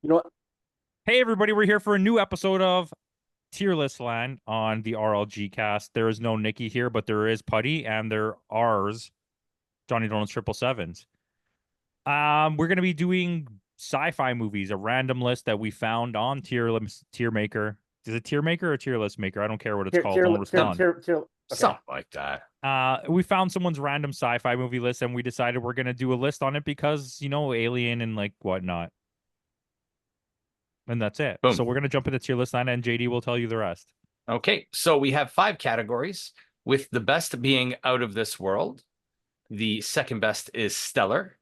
You know what? Hey everybody, we're here for a new episode of Tier List Land on the RLG cast. There is no Nikki here, but there is Putty and there ours, Johnny Donuts Triple Sevens. We're gonna be doing sci-fi movies, a random list that we found on Tier Maker. Is it Tier Maker or Tier List Maker? I don't care what it's Tier, called. tier, Don't tier, respond. tier, tier. Okay. Something like that. We found someone's random sci-fi movie list and we decided we're gonna do a list on it because, Alien and like whatnot. And that's it. So Boom. we're gonna jump into Tier List Land and JD will tell you the rest. Okay, so we have 5 categories, with the best being out of this world. The second best is stellar.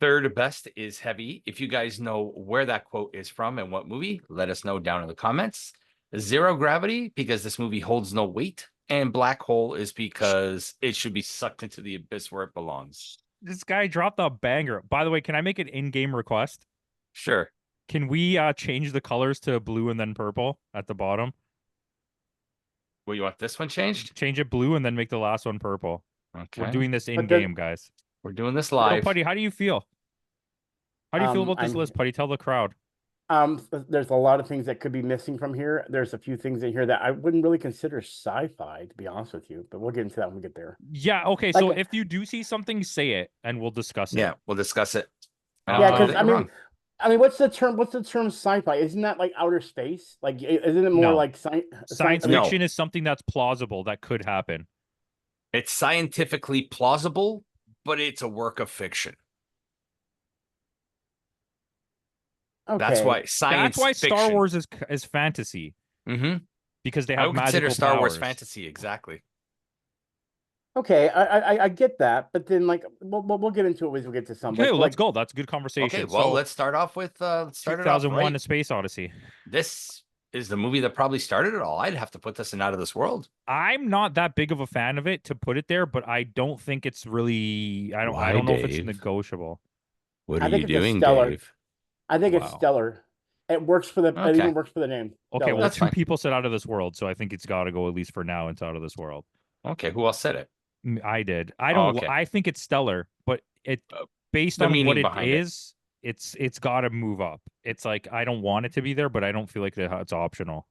Third best is heavy. If you guys know where that quote is from and what movie, let us know down in the comments. Zero gravity, because this movie holds no weight. And black hole is because it should be sucked into the abyss where it belongs. This guy dropped a banger. By the way, can I make an in-game request? Sure. Can we change the colors to blue and then purple at the bottom? Well, you want this one changed? Change it blue and then make the last one purple. Okay. We're doing this in-game, guys. We're doing this Yo, live. Putty, how do you feel? How do you feel about this list, Putty? Tell the crowd. There's a lot of things that could be missing from here. There's a few things in here that I wouldn't really consider sci-fi, to be honest with you, but we'll get into that when we get there. Yeah, okay. So if you do see something, say it and we'll discuss it. Yeah, we'll discuss it. Yeah, because I mean, what's the term? What's the term sci-fi? Isn't that like outer space? Like, isn't it more like science fiction is something that's plausible that could happen. It's scientifically plausible, but it's a work of fiction. Okay. That's why science. That's why fiction. Star Wars is fantasy. Mm-hmm. Because they have I would consider Star powers. Wars fantasy, exactly. Okay, I get that, but then like we'll get into it as we get to some. Okay, let's go. That's a good conversation. Okay, well, let's start off with 2001: A Space Odyssey. This is the movie that probably started it all. I'd have to put this in Out of This World. I'm not that big of a fan of it to put it there, but I don't think it's really. I don't know if it's negotiable. What are you doing, Dave? I think it's stellar. It works for the. It even works for the name. Okay, well, two people said Out of This World, so I think it's got to go at least for now into Out of This World. Okay, who else said it? I did. I don't. I think it's stellar, but it based on what it is, it's got to move up. It's like I don't want it to be there, but I don't feel like it's optional.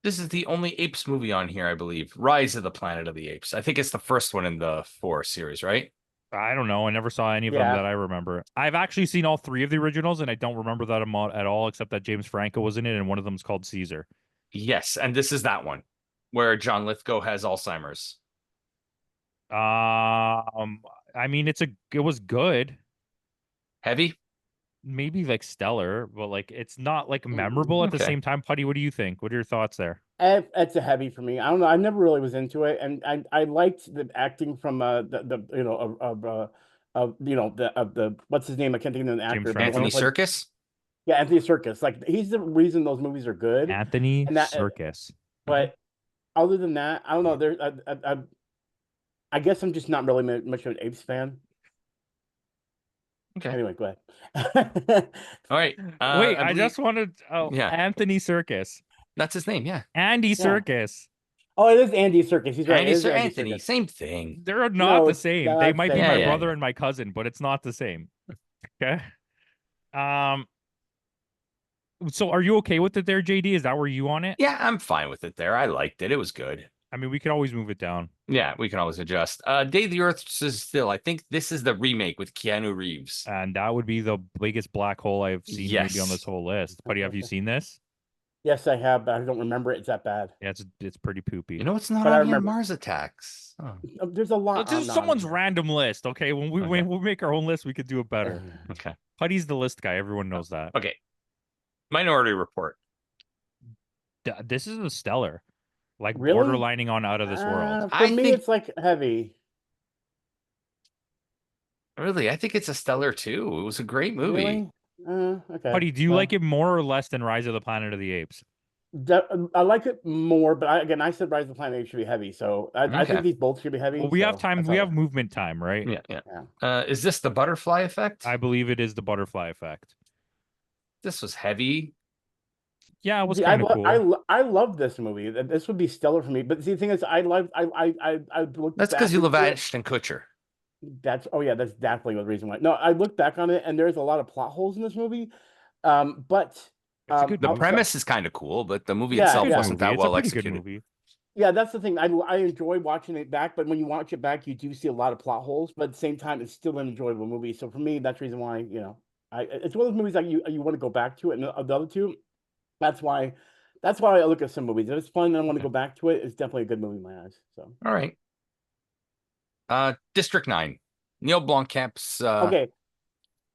This is the only Apes movie on here, I believe. Rise of the Planet of the Apes. I think it's the first one in the 4 series, right? I don't know. I never saw any of them that I remember. I've actually seen all 3 of the originals, and I don't remember that at all, except that James Franco was in it, and one of them is called Caesar. Yes, and this is that one where John Lithgow has Alzheimer's. I mean, it was good. Heavy? Maybe like stellar, but like it's not like memorable at the same time. Putty, what do you think? What are your thoughts there? It's a heavy for me. I don't know. I never really was into it, and I liked the acting from the what's his name? I can't think of the actor. Anthony Serkis. Yeah, Anthony Serkis. Like he's the reason those movies are good. Anthony Serkis. But other than that, I don't know. There's I guess I'm just not really much of an Apes fan. Okay. Anyway, go ahead. All right. Wait, I just wanted. Anthony Serkis. That's his name. Yeah. Andy Serkis. Oh, it is Andy Serkis. He's right. Anthony. Serkis. Same thing. They're not the same. They might be my brother and my cousin, but it's not the same. Okay. So are you okay with it there, JD? Is that where you on it? Yeah, I'm fine with it there. I liked it. It was good. I mean, we could always move it down. Yeah, we can always adjust. Day of the Earth is still. I think this is the remake with Keanu Reeves. And that would be the biggest black hole I've seen maybe on this whole list. Buddy, have you seen this? Yes, I have, but I don't remember it. It's that bad. Yeah, it's pretty poopy. You know, it's not on here, Mars Attacks. Oh. There's a lot. This is someone's random list. Okay, when we make our own list, we could do it better. Okay. Putty's the list guy. Everyone knows that. Okay. Minority Report. This is a stellar. Like really? Borderlining on Out of This World. For me, it's like heavy. Really, I think it's a stellar too. It was a great movie. Really? Okay. Putty, do you like it more or less than Rise of the Planet of the Apes? I like it more, but I said Rise of the Planet of the Apes should be heavy, so I think these both should be heavy. Well, we have time. We have movement time, right? Yeah. Is this the butterfly effect? I believe it is the butterfly effect. This was heavy. Yeah, it was kind of cool. I love this movie. This would be stellar for me. But see, the thing is, I looked. That's because you love Ashton Kutcher. That's that's definitely the reason why. No, I look back on it and there's a lot of plot holes in this movie. But It's a good The movie. premise is kind of cool, but the movie Yeah, It's a itself good yeah. wasn't movie. that It's a well pretty good executed. movie. Yeah, that's the thing. I enjoy watching it back, but when you watch it back, you do see a lot of plot holes. But at the same time, it's still an enjoyable movie. So for me, that's the reason why it's one of those movies that you want to go back to it. And the other two, that's why I look at some movies. If it's fun and I want to go back to it, it's definitely a good movie in my eyes. So All right. District 9. Neil Blomkamp's okay,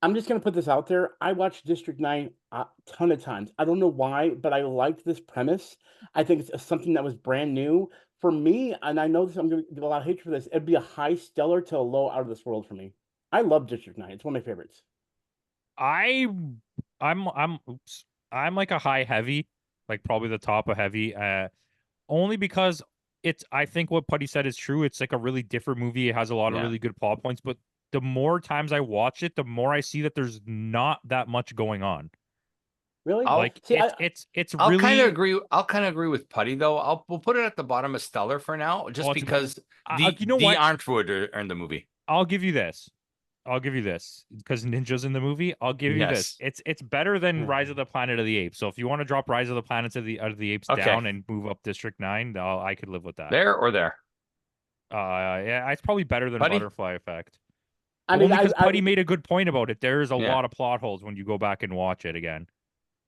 I'm just gonna put this out there. I watched District 9 a ton of times. I don't know why, but I liked this premise. I think it's something that was brand new for me, and I know this. I'm gonna get a lot of hate for this. It'd be a high stellar to a low out of this world for me. I love District 9. It's one of my favorites. Oops. I'm like a high heavy, like probably the top of heavy. Only because I think what Putty said is true. It's like a really different movie. It has a lot of Yeah. really good plot points, but the more times I watch it, the more I see that there's not that much going on. Really? Like See, it's I'll really kind of agree. I'll kind of agree with Putty though. We'll put it at the bottom of stellar for now, just Well, it's- because you know the what? Arntwood are in the movie. I'll give you this. Because Ninja's in the movie. I'll give you this. It's better than Rise of the Planet of the Apes. So if you want to drop Rise of the Planet of the Apes Okay. down and move up District 9, I could live with that. There or there. Yeah, it's probably better than Putty? Butterfly Effect. I mean, Only because Putty made a good point about it. There's a Yeah. lot of plot holes when you go back and watch it again.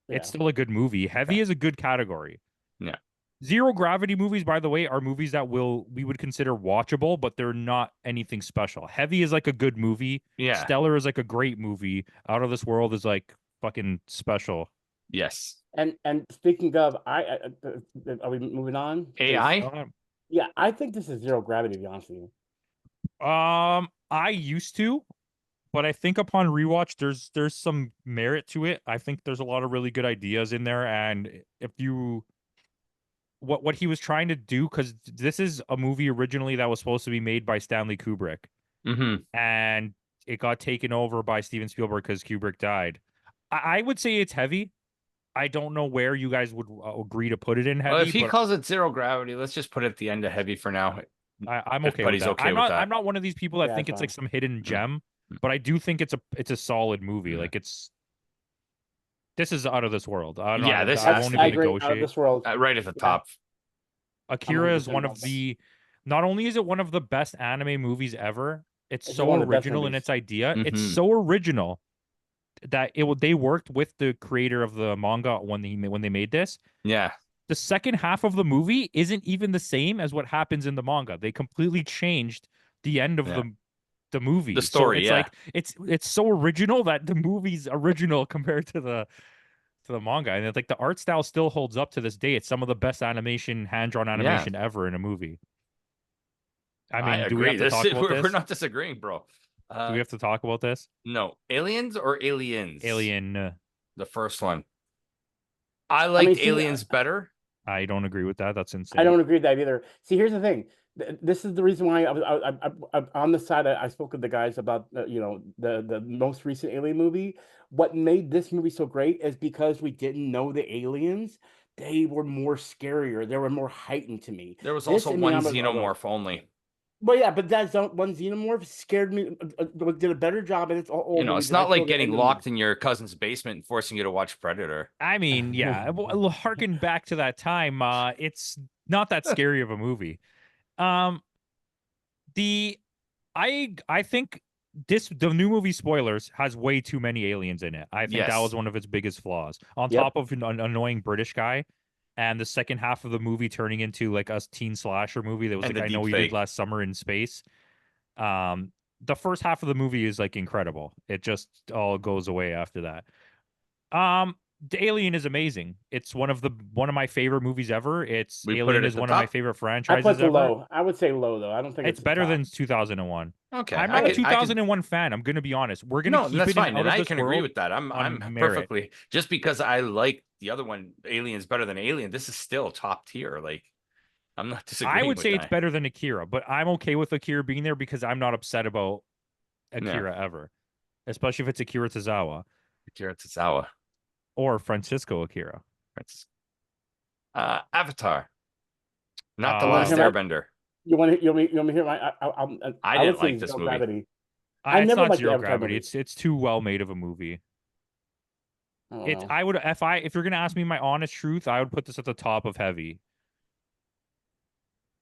yeah. It's still a good movie. Heavy is a good category. Yeah. Zero gravity movies, by the way, are movies that we would consider watchable, but they're not anything special. Heavy is like a good movie. Yeah. Stellar is like a great movie. Out of This World is like fucking special. Yes. And speaking of, are we moving on? AI. Yeah, I think this is zero gravity. To be honest with you. I used to, but I think upon rewatch, there's some merit to it. I think there's a lot of really good ideas in there, and if you what he was trying to do, because this is a movie originally that was supposed to be made by Stanley Kubrick, and it got taken over by Steven Spielberg because Kubrick died. I would say it's heavy. I don't know where you guys would agree to put it in heavy. Well, if he but calls it zero gravity, let's just put it at the end of heavy for now. I'm If okay with Putty's that. okay with that. I'm not one of these people that Yeah, think it's it's like fine. some hidden gem, but I do think it's a solid movie. Yeah. Like this is out of this world. I don't Yeah, know. this I has won't to even be. I agree. Out of negotiate. this world. Right at the top. Akira is 100% one about of that. the. Not only is it one of the best anime movies ever, it's It's so one of the best original in movies. its idea. It's Mhm. so original that they worked with the creator of the manga when they made this. Yeah. The second half of the movie isn't even the same as what happens in the manga. They completely changed the end of Yeah. the movie. The story, So it's yeah. like it's so original that the movie's original compared to the manga. And it's like the art style still holds up to this day. It's some of the best hand-drawn animation ever in a movie. I mean, do we have agree. to talk about We're this? not disagreeing, bro. Do we have to talk about this? No. Aliens or Aliens? Alien. The first one. I liked see, Aliens better. I don't agree with that. That's insane. I don't agree with that either. See, here's the thing. This is the reason why I'm on the side. I spoke with the guys about the most recent Alien movie. What made this movie so great is because we didn't know the aliens. They were more scarier. They were more heightened to me. There was This also and one the xenomorph only. Well, yeah, but that one xenomorph scared me. Did a better job, and it's all. It's not like getting locked in your cousin's basement and forcing you to watch Predator. I mean, yeah, harken back to that time. It's not that scary of a movie. I think the new movie spoilers has way too many aliens in it. I think that was one of its biggest flaws. On top of an annoying British guy, and the second half of the movie turning into like a teen slasher movie that was And like I Know We Did Last Summer in Space. The first half of the movie is like incredible. It just all goes away after that. The Alien is amazing. It's one of my favorite movies ever. Alien is one of my favorite I franchises put the ever. low. I would say low though. I don't think It's better than 2001. Okay, I'm not a 2001 fan. I'm going to be honest. We're going to keep that's it fine, out and of I this can agree world with that. I'm merit. perfectly just because I like the other one, Aliens, better than Alien. This is still top tier. Like, I'm not disagreeing. I would with say that. it's better than Akira, but I'm okay with Akira being there because I'm not upset about Akira ever, especially if it's Akira Tozawa Akira Tozawa or Francisco Akira. Avatar, not the Wanna Last hear my- Airbender. You want to hear my? I would didn't say like this Zero movie. Gravity. I It's never not liked the Zero Avatar Gravity. movies. It's too well made of a movie. I don't It's know. I would if you're gonna ask me my honest truth, I would put this at the top of Heavy,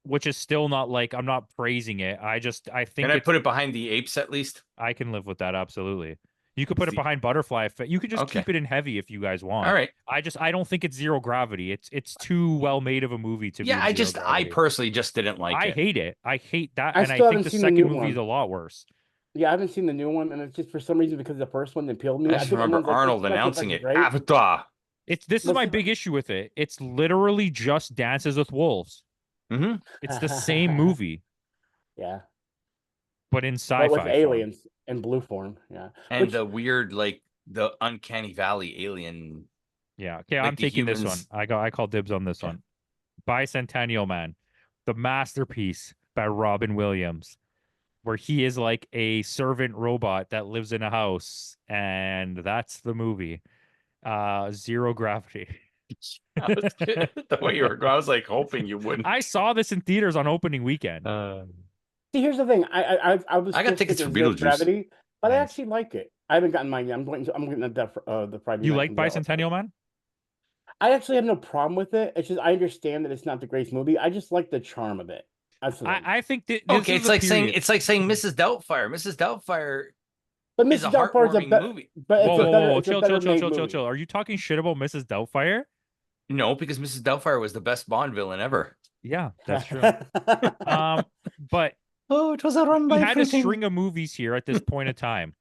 which is still not like I'm not praising it. I think Can I put it behind the apes at least? I can live with that absolutely. You could put It's it behind Butterfly. You could just Okay. keep it in Heavy if you guys want. All right. I don't think it's Zero Gravity. It's too well made of a movie to be. Yeah, in Zero I Gravity. personally just didn't like I it. hate it. I hate that, I and I still think haven't the seen the new second movie is one. a lot worse. Yeah, I haven't seen the new one, and it's just for some reason because the first one appealed to me. I just think remember everyone's like, Arnold "It's not announcing fucking it. great." Avatar. This is Well, my see, big issue with it. It's literally just Dances with Wolves. Mm-hmm. It's the same movie, Yeah, but in but sci-fi with form. aliens in blue form. Yeah, And which the weird, like the uncanny valley alien. Yeah. Okay, like I'm the taking this one. humans. I call dibs on this Yeah. one. Bicentennial Man, the masterpiece by Robin Williams, where he is like a servant robot that lives in a house, and that's the movie. Zero Gravity. The way you were, I was like hoping you wouldn't. I saw this in theaters on opening weekend. see, here's the thing. I was I got still tickets sticking for to Zero Beetlejuice. Gravity, but I Nice. actually like it. I haven't gotten mine yet. I'm getting the Friday. You night like comes out. Bicentennial Man? I actually have no problem with it. It's just I understand that it's not the greatest movie. I just like the charm of it. That's the thing. I think that Okay, it's like saying Mrs. Doubtfire. Mrs. Doubtfire But is a Mrs. Doubtfire is a heartwarming better movie. but Whoa, it's a whoa, better whoa, it's a chill, better chill, chill, made chill, chill, movie. chill. Are you talking shit about Mrs. Doubtfire? No, because Mrs. Doubtfire was the best Bond villain ever. Yeah, that's true. But Oh, it was a run we by had a Friting. string of movies here at this point in time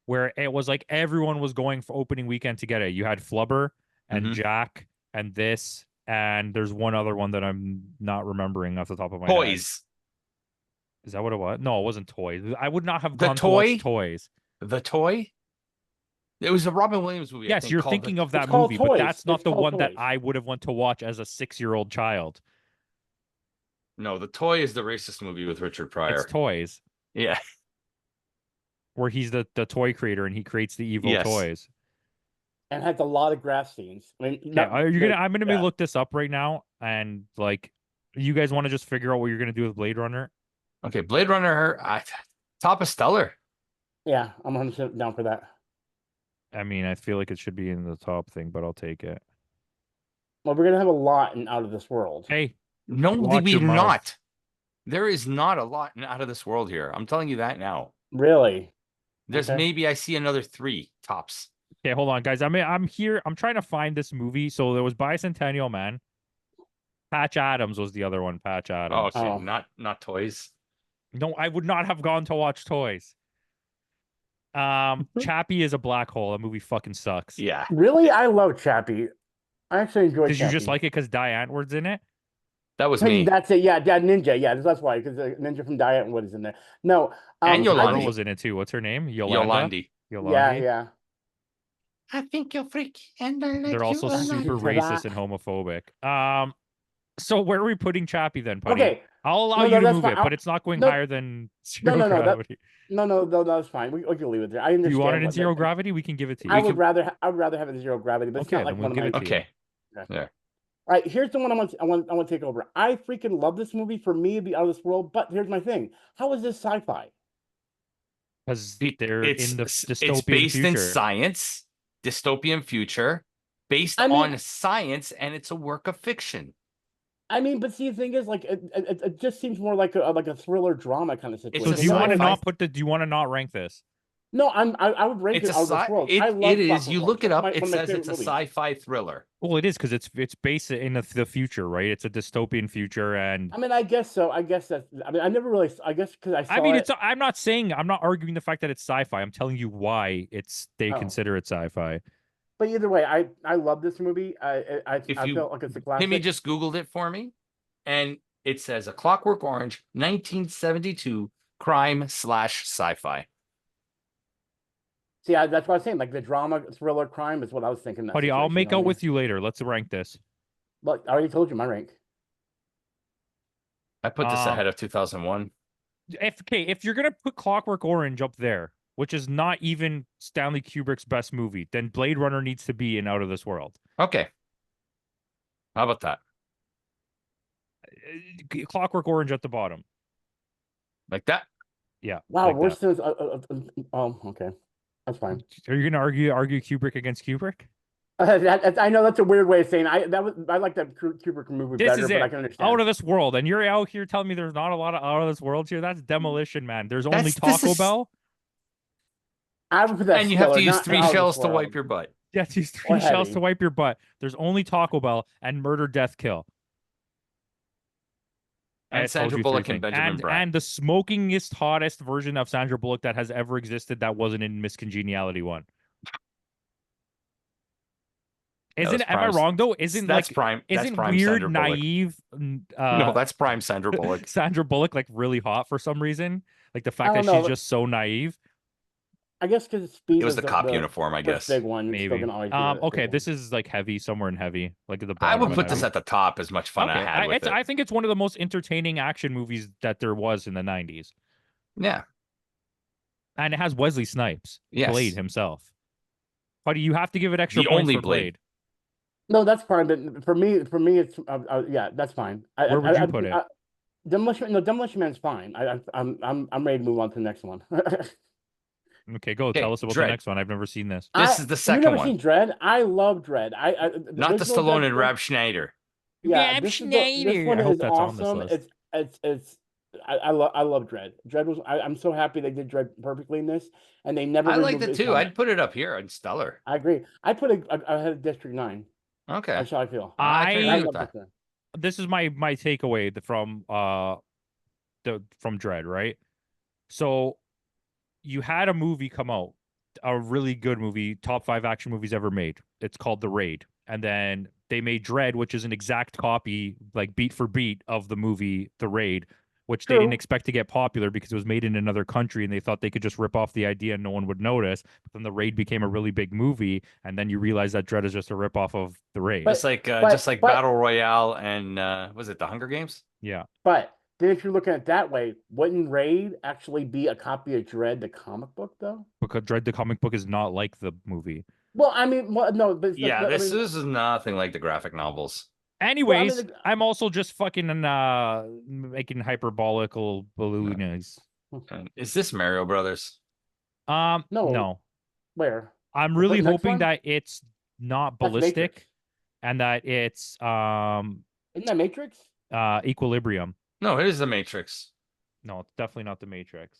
where it was like everyone was going for opening weekend to get it. You had Flubber and Mhm. Jack and this, and there's one other one that I'm not remembering off the top of my head. Toys. Is that what it was? No, it wasn't Toys. I would not have The gone to Toy? watch Toys. The Toy? It was a Robin Williams movie. I Yes, think, you're called thinking of that It's called movie, but Toys. that's not It's the called one that Toys. I would have went to watch as a 6-year-old child. No, The Toy is the racist movie with Richard Pryor. It's Toys, Yeah. where he's the toy creator and he creates the evil Yes. toys. And has a lot of grass scenes. I mean, Yeah, I'm gonna yeah. look this up right now, and like, you guys want to just figure out what you're gonna do with Blade Runner? Okay, Blade Runner, top of Stellar. Yeah, I'm 100% down for that. I mean, I feel like it should be in the top thing, but I'll take it. Well, we're gonna have a lot in Out of This World. Hey, No, watch we your mouth. not. There is not a lot in Out of This World here. I'm telling you that now. Really? There's Okay. maybe I see another 3 tops. Okay, hold on, guys. I'm here. I'm trying to find this movie. So there was Bicentennial Man. Patch Adams was the other one. Patch Adams. Okay, Oh. not Toys. No, I would not have gone to watch Toys. Chappie is a black hole. That movie fucking sucks. Yeah. Really? I love Chappie. I actually enjoy Did Chappie. you just like it because Die Antwoord's in it? That was Hey, me. that's it. Yeah, Ninja. Yeah, that's why, because Ninja from Diet and what is in there. No, And I Yolandi. Girl just- was in it too. What's her name? Yolanda. Yolandi. Yeah. I think you're freaky and I like They're also Yolandi. super To racist that. and homophobic. So where are we putting Chappie then, Putty? Okay. I'll allow No, you no, to that's move fine. it, but it's not going No. higher than No, zero no, that- gravity. No, that's fine. We can leave it there. I understand. Do you want it in what zero that- gravity? We can give it to you. I would rather have it in zero gravity, but it's Okay, not like then one we'll of my. give it to you. Okay. All right, here's the one I want to take over. I freaking love this movie. For me, it'd be Out of This World. But here's my thing: how is this sci-fi? Because they're It's in the it's dystopian based in future. science, dystopian future, based I mean- on science, and it's a work of fiction. I mean, but see, the thing is, like, it just seems more like a thriller drama kind of It's situation. So do you a want to sci-fi- not put the? Do you want to not rank this? No, I would rank It's it a Out of This World. I love it is. Clockwork You look Orange. it up. One It of my says it's a favorite movies. sci-fi thriller. Well, it is because it's based in the future, right? It's a dystopian future, and I mean, I guess so. I guess that's. I mean, I never really. I guess because I saw. I mean, it, I'm not saying I'm not arguing the fact that it's sci-fi. I'm telling you why they Oh. consider it sci-fi. But either way, I love this movie. I If you- felt like it's a classic. Timmy just Googled it for me, and it says A Clockwork Orange, 1972 crime/sci-fi. See, that's what I was saying. Like the drama, thriller, crime is what I was thinking. in that Buddy, I'll situation, make you know out what I with you later. Let's rank this. mean? But I already told you my rank. I put this Um, ahead of 2001. If you're gonna put Clockwork Orange up there, which is not even Stanley Kubrick's best movie, then Blade Runner needs to be in Out of This World. Okay. How about that? Clockwork Orange at the bottom. Like that. Yeah. Wow, like worse that. than okay, that's fine. Are you gonna argue Kubrick against Kubrick? I know that's a weird way of saying I like that Kubrick movie This better, is but I it. can Out understand. of this world, and you're out here telling me there's not a lot of out of this world here. That's Demolition Man. There's only This Taco is, Bell. I would put that and you have to stellar, use not 3 out of this shells to wipe world your butt. Yes, use or 3 shells to heavy. wipe your butt. There's only Taco Bell and Murder, Death, Kill. And I told Sandra you Bullock 3 and things. Benjamin Bratt. And the smokingest, hottest version of Sandra Bullock that has ever existed that wasn't in Miss Congeniality 1. Isn't am I wrong though? Isn't prime weird, Sandra Bullock. naive No, that's prime Sandra Bullock. Sandra Bullock like really hot for some reason? Like the fact I that don't she's know. just so naive. I guess because speed It was was the cop uniform, I first guess. big one. It's still Maybe. gonna always be the Okay, big this one. is like heavy, somewhere in heavy, like at the I bottom. would of put this heavy. at the top. As much fun I had with it. I think it's one of the most entertaining action movies that there was in the 90s. Yeah. And it has Wesley Snipes, Yes. Blade himself. But you have to give it extra The points only for Blade. No, that's fine. But for me, it's yeah, that's fine. Where would you put it? Demolition Man's fine. I'm ready to move on to the next one. Okay, go. Tell us about the Dredd. next one. I've never seen this. This is the You've second never one. seen Dredd? I love Dredd. Not the original Stallone Dredd and film- Rob Schneider. Yeah, Rob this Schneider. one I hope is that's on this awesome. list. It's I love Dredd. Dredd was I'm so happy they did Dredd perfectly in this, and they never. I liked removed it his too. helmet. I'd put it up here on Stellar. I agree. I put it ahead of District 9. Okay. That's how I feel. I can agree with love that. District 9. This is my takeaway from Dredd, right? So you had a movie come out, a really good movie, top 5 action movies ever made. It's called The Raid. And then they made Dredd, which is an exact copy, like beat for beat, of the movie The Raid, which they didn't expect to get popular because it was made in another country and they thought they could just rip off the idea and no one would notice. But then The Raid became a really big movie, and then you realize that Dredd is just a ripoff of The Raid. Just like Battle Royale and was it The Hunger Games? Yeah. But then if you're looking at it that way, wouldn't Raid actually be a copy of Dredd, the comic book, though? Because Dredd the comic book is not like the movie. Well, I mean, no, but Yeah, this is nothing like the graphic novels. Anyways, I'm also just fucking making hyperbolical balloons. Is this Mario Brothers? No. Where? I'm really hoping that it's not ballistic and that it's Isn't that Matrix? Equilibrium. No, it is the Matrix. No, it's definitely not the Matrix.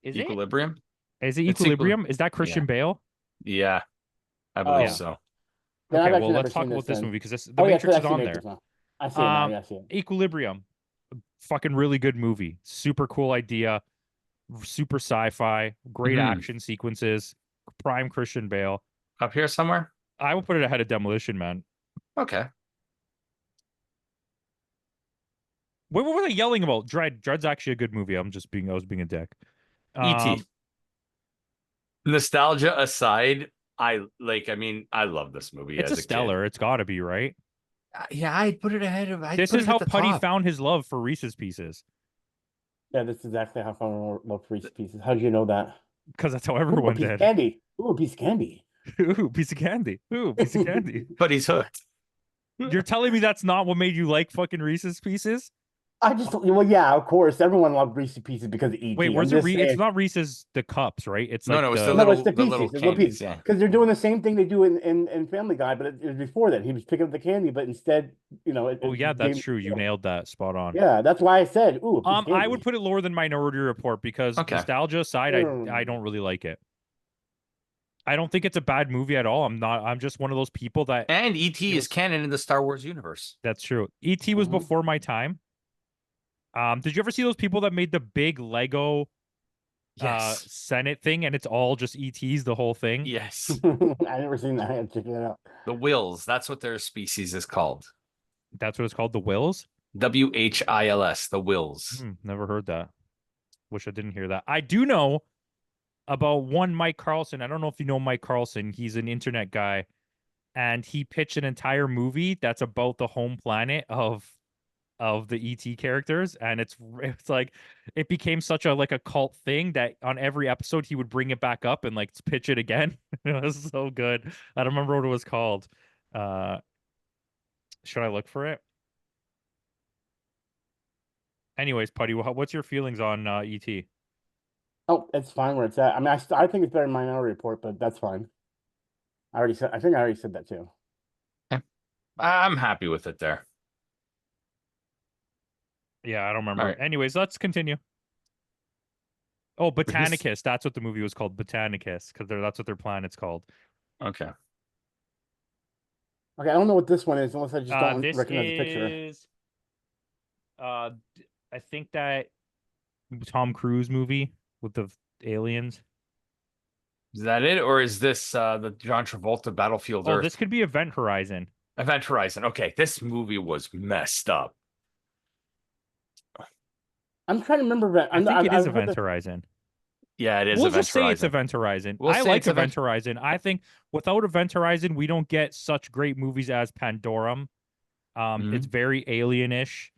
Is Equilibrium? Is it Equilibrium? Is that Christian Bale? Yeah, I believe so. Okay, well, let's talk about this movie because the Matrix is on there. I see it now. Yeah, I see it. Equilibrium, fucking really good movie. Super cool idea. Super sci-fi. Great action sequences. Prime Christian Bale. Up here somewhere? I will put it ahead of Demolition Man. Okay. What was I yelling about? Dredd's actually a good movie. I was being a dick. E.T. Nostalgia aside, I love this movie. It's as a stellar. It's got to be, right? Yeah, I'd put it ahead of. This is how Putty found his love for Reese's Pieces. Yeah, this is exactly how I found love for Reese's Pieces. How did you know that? Because that's how everyone did. Of candy. Ooh, a piece of candy. Ooh, piece of candy. Ooh, piece of candy. But he's hooked. You're telling me that's not what made you like fucking Reese's Pieces? Yeah, of course. Everyone loved Reese's Pieces because of E.T. Wait, where's the it's not Reese's the cups, right? It's like it's it's the little pieces. candies, yeah. Because they're doing the same thing they do in Family Guy, but it was before that. He was picking up the candy, but instead, that's true. You nailed that spot on. Yeah, that's why I said, ooh. I would put it lower than Minority Report because nostalgia aside, I don't really like it. I don't think it's a bad movie at all. I'm just one of those people that. And E.T. is canon in the Star Wars universe. That's true. E.T. was before my time. Did you ever see those people that made the big Lego Senate thing and it's all just ETs, the whole thing? Yes. I never seen that. I had to check it out. The Wills, that's what their species is called. That's what it's called, the Wills? WHILS, the Wills. Never heard that. Wish I didn't hear that. I do know about one Mike Carlson. I don't know if you know Mike Carlson. He's an internet guy. And he pitched an entire movie that's about the home planet of the ET characters, and it's like it became such a cult thing that on every episode he would bring it back up and pitch it again. It was so good. I don't remember what it was called. Should I look for it? Anyways, Putty, what's your feelings on ET? Oh, it's fine where it's at. I mean, I think it's better than Minority Report, but that's fine. I think I already said that too. I'm happy with it there. Yeah, I don't remember. All right. Anyways, let's continue. Oh, This- Botanicus. That's what the movie was called, Botanicus, because that's what their planet's called. Okay. Okay, I don't know what this one is unless I just don't This recognize the picture. is, I think that Tom Cruise movie with the aliens. Is that it, or is this the John Travolta Battlefield Oh, Earth? this could be Event Horizon. Event Horizon. Okay, this movie was messed up. I'm trying to remember that. I think it is I've heard Event Horizon. Yeah, it is We'll Event just say Horizon. it's Event Horizon. We'll I say like it's Event- Event Horizon. I think without Event Horizon, we don't get such great movies as Pandorum. It's very alien-ish.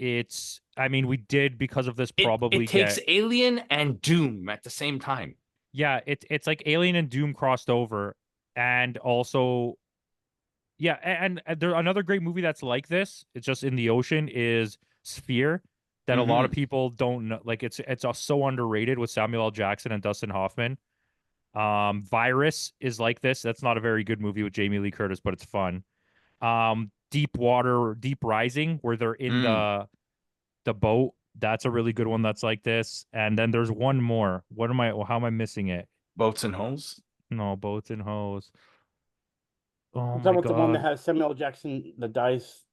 I mean, we did because of this probably it takes Alien and Doom at the same time. Yeah, it's like Alien and Doom crossed over, and also, yeah, and there another great movie that's like this. It's just in the ocean is Sphere, that a lot of people don't know. Like it's so underrated with Samuel L. Jackson and Dustin Hoffman. Virus is like this. That's not a very good movie with Jamie Lee Curtis, but it's fun. Deep Rising, where they're in the boat. That's a really good one that's like this. And then there's one more. How am I missing it? Boats and Holes? No, Boats and Hoes. Oh I'm my talking about the one that god. has Samuel L. Jackson that dies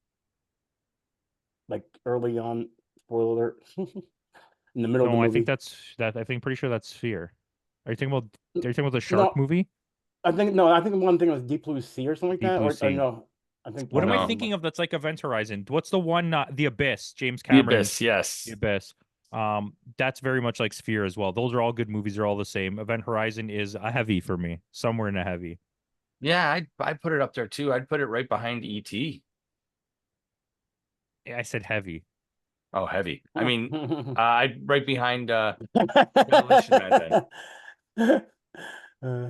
like early on. Spoiler alert. In the middle of the No, I movie. think that's that. I think pretty sure that's Sphere. Are you thinking about the No, shark movie? I think one thing was Deep Blue Sea or something like Deep that. Blue Or Sea. no, I think. What am I No. thinking of that's like Event Horizon? What's the one? The Abyss, James The Cameron. Abyss, yes. The Abyss. That's very much like Sphere as well. Those are all good movies. They're all the same. Event Horizon is a heavy for me, somewhere in a heavy. Yeah, I'd put it up there too. I'd put it right behind ET. I said heavy. Oh, heavy. I mean, I'd right behind Demolition Man then.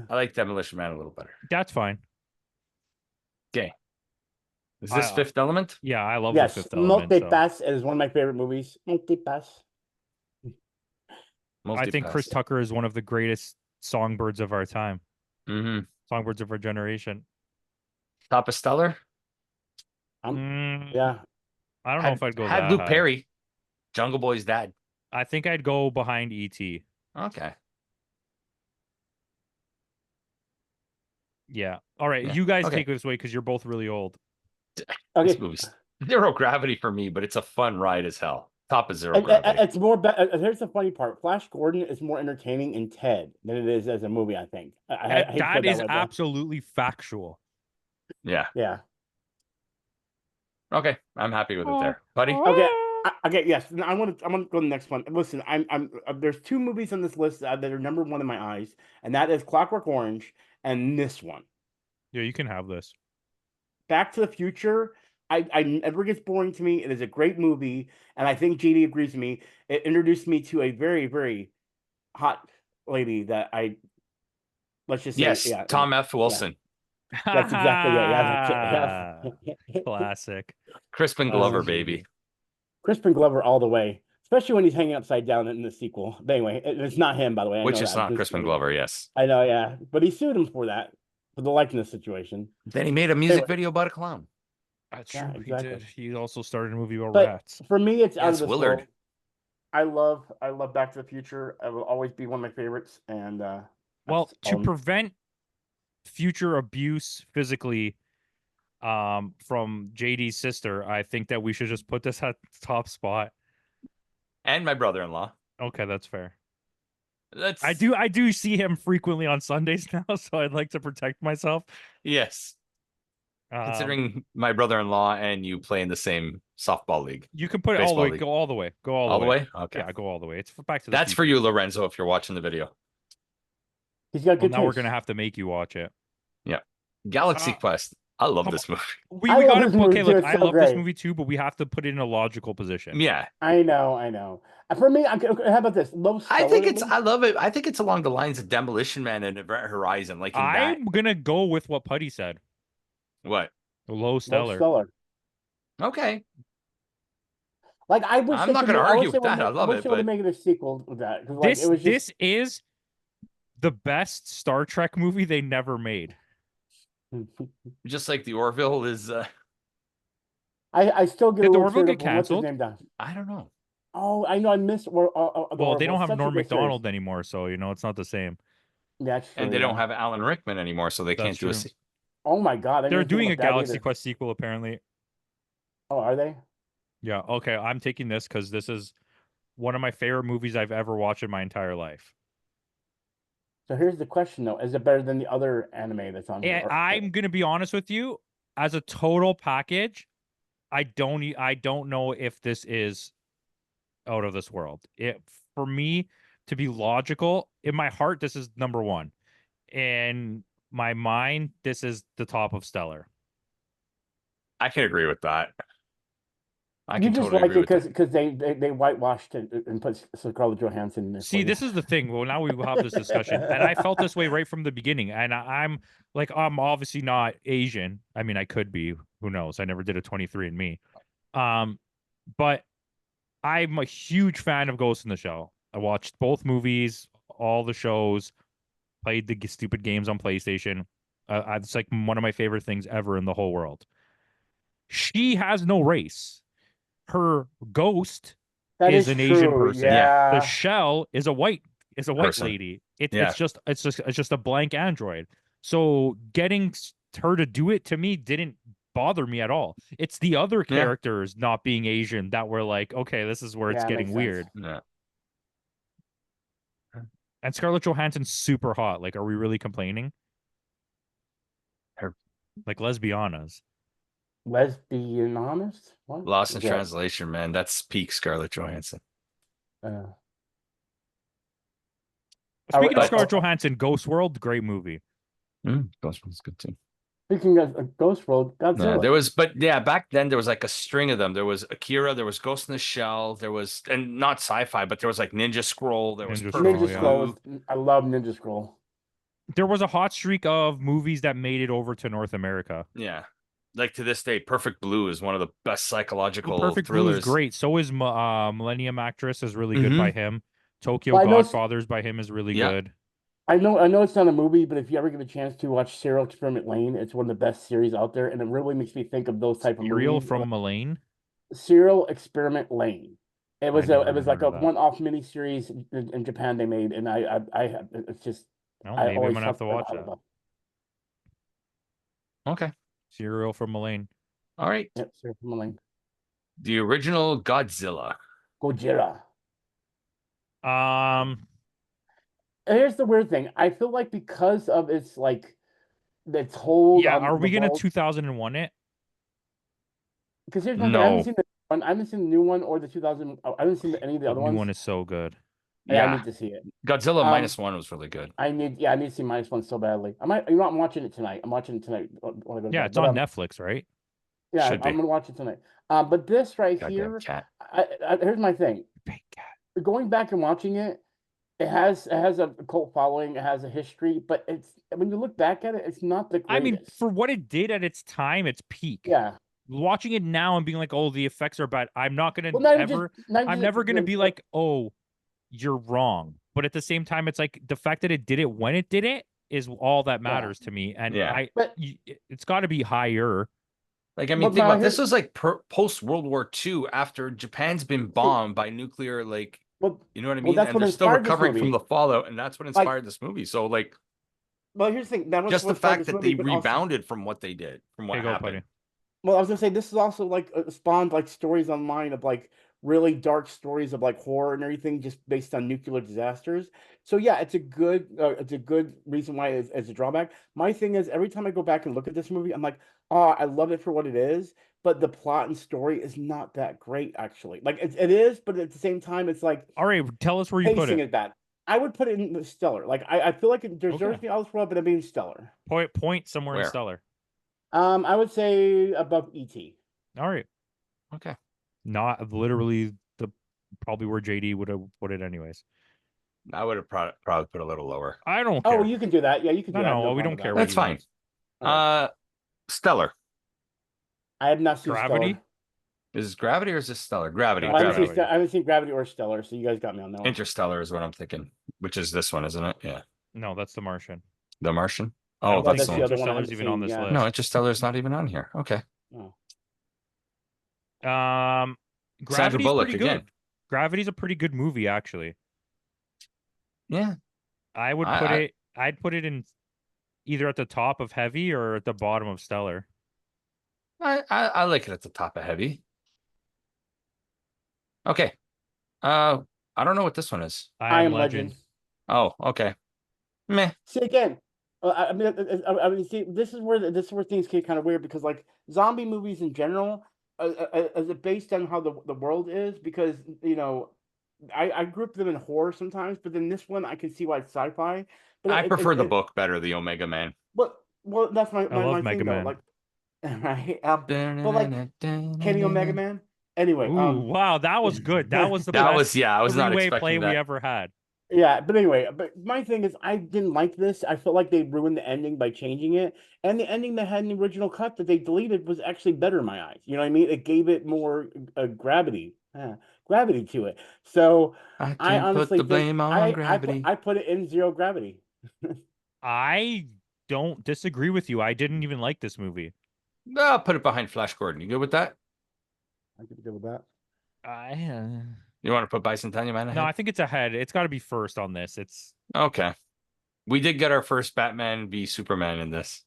I like Demolition Man a little better. That's fine. Okay. Is this Fifth Element? Yeah, I love Yes, the Fifth Element. Multipass is one of my favorite movies. Multipass. I think Chris Tucker is one of the greatest songbirds of our time. Songbirds of our generation. Top of Stellar? Yeah. I don't know if I'd go had that Luke high. Perry, Jungle Boy's dad. I think I'd go behind E.T. Okay. Yeah. All right. Yeah. You guys Okay. take this away because you're both really old. Okay. This movie's zero gravity for me, but it's a fun ride as hell. Top of Zero Gravity. It's more. Here's the funny part: Flash Gordon is more entertaining in Ted than it is as a movie. I think I hate to That put it is way, but- absolutely factual. Yeah. Yeah. Okay. I'm happy with it there. Buddy? Okay. Okay. Yes. I want to go to the next one. Listen, there's two movies on this list that are number one in my eyes, and that is Clockwork Orange and this one. Yeah, you can have this. Back to the Future. I never gets boring to me. It is a great movie, and I think JD agrees with me. It introduced me to a very, very hot lady that let's just say, Yes. yeah, Tom F. Wilson. That's exactly it. Yeah. Classic. Crispin Glover, baby. Crispin Glover all the way, especially when he's hanging upside down in the sequel. But anyway, it's not him, by the way. I Which know is that. not This- Crispin Glover, yes. I know, yeah, but he sued him for that, for the likeness situation. Then he made a music video about a clown. That's Yeah, true. exactly. He did. He also started a movie about But rats. for me, it's out Yes, of this Willard. world. I love Back to the Future. It will always be one of my favorites. And Well, that's to all- prevent future abuse physically from JD's sister, I think that we should just put this at the top spot. And my brother-in-law. Okay, that's fair. That's I do see him frequently on Sundays now, so I'd like to protect myself. Yes. Um, Considering my brother-in-law and you play in the same softball league. you can put it all the baseball way, league. go all the way, go all, All the the way. way? Okay. Yeah, go all the way. It's back to the That's for future. you, Lorenzo, if you're watching the video. he's got Well, good now we're taste. gonna have to make you watch it. Galaxy Quest. I love come this movie. We I love gotta this movie okay. too, Look, it's I so love this great. movie too, but we have to put it in a logical position. Yeah. I know. For me, okay, how about this? Low I think it's Stellar I love it. I think it's along the lines of Demolition Man and Event Horizon. Like in that. I'm gonna go with what Putty said. What? Low Low stellar. Stellar. Okay. Like I wish I'm they not could. gonna I argue wish they with would. that. I I love wish it, they would have but made a sequel with that because like it was just. This is the best Star Trek movie they never made. just like the Orville is I still get a Did the little Orville teared get up when what's his canceled? name died. I don't know. Oh, I know. I missed. Or the Well, they Orville. don't have Such a Norm good series. Macdonald anymore, so it's not the same. That's true. And they don't Yeah. have Alan Rickman anymore, so they That's can't do a true. Oh my God! I They're didn't think doing a about that Galaxy either. Quest sequel, apparently. Oh, are they? Yeah. Okay. I'm taking this because this is one of my favorite movies I've ever watched in my entire life. So here's the question though: is it better than the other anime that's on here? And I'm gonna be honest with you, as a total package, I don't know if this is out of this world. It for me to be logical, in my heart, this is number one. In my mind, this is the top of Stellar. I can agree with that. I You can just totally like agree it with that. because they whitewashed it and put Scarlett Johansson in there. See, this is the thing. Well, now we will have this discussion, and I felt this way right from the beginning. And I'm like, I'm obviously not Asian. I mean, I could be. Who knows? I never did a 23andMe. But I'm a huge fan of Ghost in the Shell. I watched both movies, all the shows, played the stupid games on PlayStation. It's like one of my favorite things ever in the whole world. She has no race. Her ghost That is is an Asian true. person. The Yeah. shell is a white Person. lady. Yeah. It's just a blank android. So getting her to do it to me didn't bother me at all. It's the other Yeah. characters not being Asian that were like, okay, this is where it's Yeah, getting makes weird. sense. Yeah. And Scarlett Johansson's super hot. Like, are we really complaining? Her Like, let's be honest. Lesbian honest? What? Lost in Yeah. Translation, man. That's peak Scarlett Johansson. Speaking of But- Scarlett Johansson, Ghost World, great movie. Ghost World's good too. Speaking of Ghost World, Godzilla. Yeah, there was, but yeah, back then there was like a string of them. There was Akira, there was Ghost in the Shell, there was, and not Sci-Fi, but there was like Ninja Scroll, there was Ninja Perfect Ninja Scroll, Blue. Scroll. I love Ninja Scroll. There was a hot streak of movies that made it over to North America. Yeah, like to this day, Perfect Blue is one of the best psychological Perfect Blue thrillers. is great. So is Millennium Actress is really good by him. Tokyo Well, I know Godfathers by him is really Yeah. good. I know it's not a movie, but if you ever get a chance to watch Serial Experiment Lane, it's one of the best series out there, and it really makes me think of those type of Serial movies. from Mullane. Serial Experiment Lane. It was never it was even like heard a of that. one-off miniseries in Japan they made, and I it's just Oh, I maybe I'm always gonna have to talk watch about that. it. Okay, Serial from Mullane. all right. Yep, Serial Experiment Lane. The original Godzilla. Gojira. Um, And here's the weird thing. I feel like because of its hold yeah, on are we the gonna world, 2001 it? because here's one thing, I haven't No, seen the one, I haven't seen the new one or the 2000. I haven't seen any of the The other new ones. one is so good. Yeah, I yeah, need to see it. Godzilla -1 was really good. I need to see -1 so badly. I might, you know, I'm watching it tonight. I'm watching it tonight when I go to Yeah, bed. it's But, on Netflix, right? yeah, Should I'm be. gonna watch it tonight. But this right Goddamn here, cat. here's my thing. Big cat. Going back and watching it, it has a cult following. It has a history, but it's when you look back at it, it's not the I mean, greatest. for what it did at its time, it's peak. Yeah. Watching it now and being like, "Oh, the effects are bad." I'm not gonna Well, not even ever. just, not even I'm just never gonna the- be like, "Oh, you're wrong." But at the same time, it's like the fact that it did it when it did it is all that matters to me. And Yeah. But it's got to be higher. Like, I mean, But think now about this here's- was like post World War II after Japan's been bombed by nuclear, like, well, you know what I well, mean? that's And what they're still inspired this recovering from movie. the fallout, and that's what Like- inspired this movie. So, like, Well, here's the thing. That was just what the inspired fact this that movie, they but also- rebounded from what they did, from what Hey, go, happened. Putty. Well, I was gonna say this is also like spawned like stories online of like really dark stories of like horror and everything just based on nuclear disasters. So yeah, it's a good reason why it's a drawback. My thing is every time I go back and look at this movie, I'm like, oh, I love it for what it is, but the plot and story is not that great actually. Like it is, but at the same time, it's like All right, tell us where you put pacing it. is bad. I would put it in the stellar. Like I feel like it deserves Okay. the Alice World, but I mean stellar. Point somewhere in Where? Stellar. I would say above ET. All right, Okay. not literally probably where JD would have put it anyways. I would have probably put a little lower. I don't care. Oh, you can do that. Yeah, you can do that. No, we problem don't with care that. what That's you fine. want. Okay. Stellar. I have not seen Gravity? Stellar. Is this Gravity or is this Stellar? Gravity. Well, Gravity. I haven't seen Gravity or Stellar, so you guys got me on that one. Interstellar is what I'm thinking, which is this one, isn't it? Yeah. No, that's The Martian. The Martian. I Oh, don't that's think the one. other one I Interstellar's haven't even on seen, this yeah. list. No, Interstellar is not even on here. Okay. Oh. Sandra Gravity's Bullock pretty good. again. Gravity's a pretty good movie, actually. Yeah. I would put it. I'd put it in either at the top of Heavy or at the bottom of Stellar. I like it at the top of Heavy. Okay. I don't know what this one is. I Am Legend. Oh, okay. Meh. See again. I mean, see, this is where things get kind of weird because like zombie movies in general, is it based on how the world is? Because you know, I group them in horror sometimes, but then this one I can see why it's sci-fi. But I prefer the book better, The Omega Man. But well, that's my love Mega thing though. Man. Like, right? But like Kenny Omega Man. Anyway, Ooh, wow, that was good. That was the best I was not three-way expecting play that. we ever had. Yeah, but anyway, but my thing is I didn't like this. I felt like they ruined the ending by changing it. And the ending that had in the original cut that they deleted was actually better in my eyes. You know what I mean? It gave it more gravity to it. So I I can't honestly put the blame on gravity. I put it in zero gravity. I don't disagree with you. I didn't even like this movie. I'll put it behind Flash Gordon. You good with that? I could go with that. You want to put Bicentennial Man ahead? No, I think it's ahead. It's got to be first on this. It's okay. We did get our first Batman v Superman in this.